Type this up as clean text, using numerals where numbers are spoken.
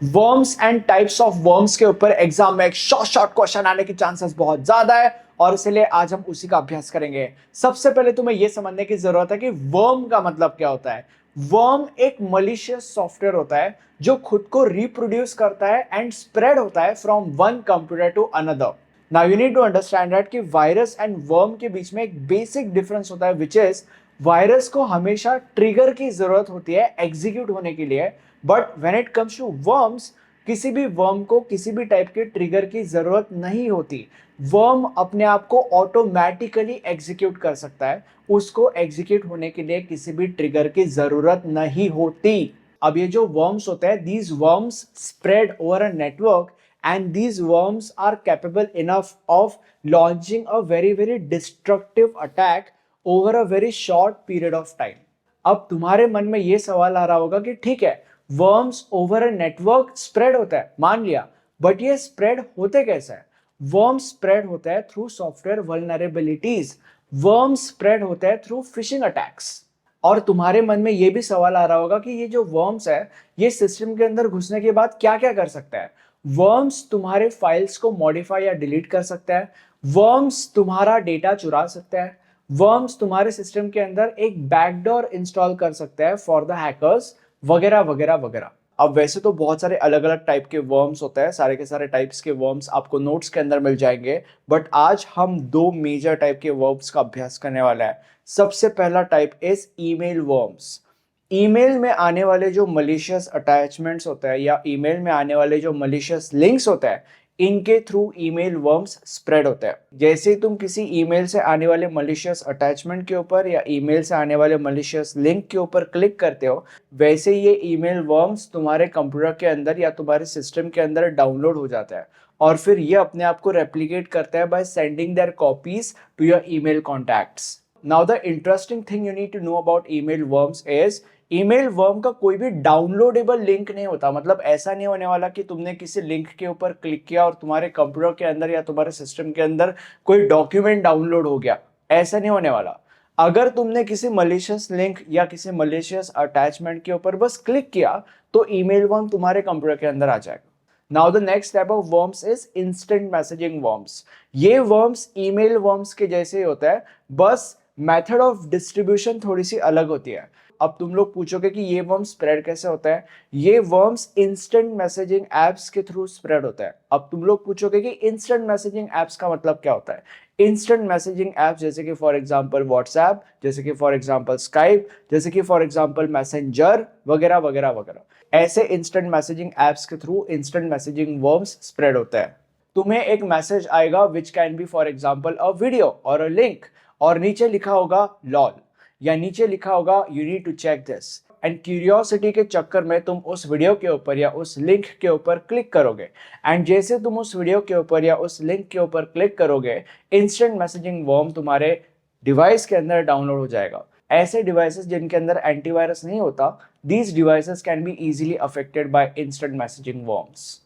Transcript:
Worms and types of worms के ऊपर exam में एक शॉर्ट क्वेश्चन आने की चांसेस बहुत ज्यादा है और इसलिए आज हम उसी का अभ्यास करेंगे। सबसे पहले तुम्हें यह समझने की जरूरत है कि वर्म का मतलब क्या होता है। वर्म एक मलिशियस सॉफ्टवेयर होता है जो खुद को रिप्रोड्यूस करता है एंड स्प्रेड होता है from one computer to another. Now you need to understand that कि वायरस एंड वर्म के बीच में एक बेसिक डिफरेंस होता है, विच इज वायरस को हमेशा ट्रिगर की जरूरत होती है एग्जीक्यूट होने के लिए, but when it comes to worms, किसी भी वर्म को किसी भी टाइप के ट्रिगर की जरूरत नहीं होती। वर्म अपने आप को ऑटोमेटिकली एग्जीक्यूट कर सकता है, उसको एग्जीक्यूट होने के लिए किसी भी ट्रिगर की जरूरत नहीं होती। अब ये जो वर्म्स होते हैं, these worms spread over a network and these worms are capable enough of launching a very destructive attack over a very short period of time। अब तुम्हारे मन में यह सवाल आ रहा होगा कि ठीक है, worms over a network spread होता है, मान लिया, बट ये स्प्रेड होते कैसे है? वर्म्स स्प्रेड होता है through software vulnerabilities. Worms spread होता है थ्रू फिशिंग अटैक्स। और तुम्हारे मन में यह भी सवाल आ रहा होगा कि ये जो वर्म्स है, ये सिस्टम के अंदर घुसने के बाद क्या क्या कर सकता है? वर्म्स तुम्हारे फाइल्स को मॉडिफाई या डिलीट कर सकता है। वर्म्स तुम्हारा डेटा चुरा सकता है। वर्म्स तुम्हारे सिस्टम के अंदर एक बैकडोर इंस्टॉल कर सकता है फॉर द हैकर्स, वगैरह वगैरह वगैरह। अब वैसे तो बहुत सारे अलग अलग टाइप के वर्म्स होते हैं, सारे के सारे टाइप्स के वर्म्स आपको नोट्स के अंदर मिल जाएंगे, बट आज हम दो मेजर टाइप के वर्म्स का अभ्यास करने वाला है। सबसे पहला type is email worms. Email में आने वाले जो मलिशियस अटैचमेंट्स होते हैं या ईमेल में आने वाले जो मलिशियस लिंक्स होते हैं, इनके थ्रू ईमेल वर्म्स स्प्रेड होते हैं। जैसे ही तुम किसी ईमेल से आने वाले मलिशियस अटैचमेंट के ऊपर या ईमेल से आने वाले मलिशियस लिंक के ऊपर क्लिक करते हो, वैसे ये ईमेल वर्म्स तुम्हारे कंप्यूटर के अंदर या तुम्हारे सिस्टम के अंदर डाउनलोड हो जाता है और फिर ये अपने आप को रेप्लिकेट करता है by sending their copies to your email contacts. Now the interesting thing you need to know about email worms is, email worm का कोई भी डाउनलोडेबल लिंक नहीं होता। मतलब ऐसा नहीं होने वाला कि तुमने किसी लिंक के ऊपर क्लिक किया और तुम्हारे कंप्यूटर के अंदर या तुम्हारे सिस्टम के अंदर कोई डॉक्यूमेंट डाउनलोड हो गया, ऐसा नहीं होने वाला। अगर तुमने किसी मलिशियस लिंक या किसी मलिशियस अटैचमेंट के ऊपर बस क्लिक किया तो ईमेल वर्म तुम्हारे कंप्यूटर के अंदर आ जाएगा। Now the next type of worms is instant messaging worms. ये वर्म्स ईमेल वर्म्स के जैसे ही होता है, बस मेथड ऑफ डिस्ट्रीब्यूशन थोड़ी सी अलग होती है। अब तुम लोग पूछोगे कि ये वर्म स्प्रेड कैसे होता है? ये वर्म्स इंस्टेंट मैसेजिंग एप्स के थ्रू स्प्रेड होता है। अब तुम लोग पूछोगे कि इंस्टेंट मैसेजिंग एप्स का मतलब क्या होता है? इंस्टेंट मैसेजिंग एप्स जैसे कि फॉर एग्जांपल व्हाट्सएप, जैसे कि फॉर एग्जांपल स्काइप, जैसे कि फॉर एग्जांपल मैसेंजर, वगैरह वगैरह वगैरह। ऐसे इंस्टेंट मैसेजिंग एप्स के through instant messaging worms spread होता है। तुम्हें एक मैसेज आएगा which can be for example a video और अ लिंक, और नीचे लिखा होगा लॉल या नीचे लिखा होगा you need to check this, and curiosity के चक्कर में तुम उस वीडियो के ऊपर या उस लिंक के ऊपर क्लिक करोगे। एंड जैसे तुम उस वीडियो के ऊपर या उस लिंक के ऊपर क्लिक करोगे, इंस्टेंट मैसेजिंग वर्म तुम्हारे डिवाइस के अंदर डाउनलोड हो जाएगा। ऐसे डिवाइसेस जिनके अंदर एंटीवायरस नहीं होता, these devices can be easily affected by instant messaging worms.